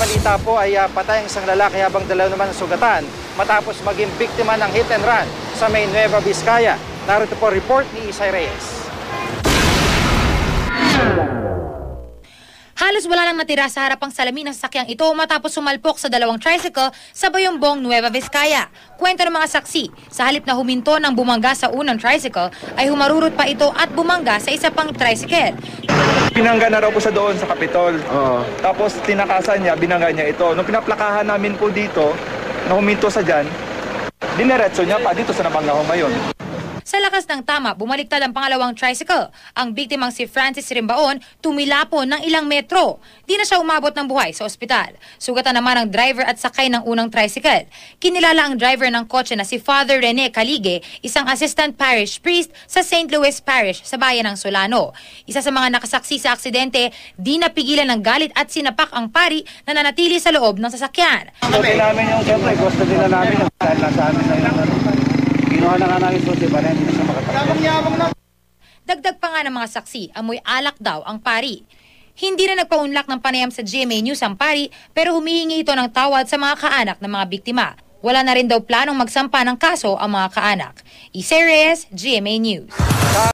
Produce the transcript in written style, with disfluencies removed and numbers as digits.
balita po ay patay ang isang lalaki habang dalawa naman ang sugatan matapos maging biktima ng hit and run sa may Nueva Vizcaya. Narito po report ni Isay Reyes. Halos wala nang natira sa harapang salamin ng sasakyang ito matapos sumalpok sa dalawang tricycle sa Bayombong, Nueva Vizcaya. Kwento ng mga saksi, sa halip na huminto ng bumangga sa unang tricycle, ay humarurot pa ito at bumangga sa isa pang tricycle. Pinangga na raw po sa doon sa Kapitol. Tapos tinakasan niya, binangga niya ito. Nung pinaplakahan namin po dito, na huminto sa dyan, dineretso niya pa dito sa nabangga ko ngayon. Sa lakas ng tama, bumaliktad ang pangalawang tricycle. Ang biktimang si Francis Rimbaon tumilapon ng ilang metro. Di na siya umabot ng buhay sa ospital. Sugatan naman ang driver at sakay ng unang tricycle. Kinilala ang driver ng kotse na si Father Rene Calige, isang assistant parish priest sa St. Louis Parish sa bayan ng Solano. Isa sa mga nakasaksi sa aksidente, di napigilan ng galit at sinapak ang pari na nanatili sa loob ng sasakyan. Sabi namin yung siyempre, gusto din na namin dahil nasa amin na yung kinuha na nga namin susi para hindi na siya makatakas. Dagdag pa nga ng mga saksi, amoy alak daw ang pari. Hindi na nagpaunlak ng panayam sa GMA News ang pari pero humihingi ito ng tawad sa mga kaanak ng mga biktima. Wala na rin daw planong magsampa ng kaso ang mga kaanak. Isay Reyes, GMA News.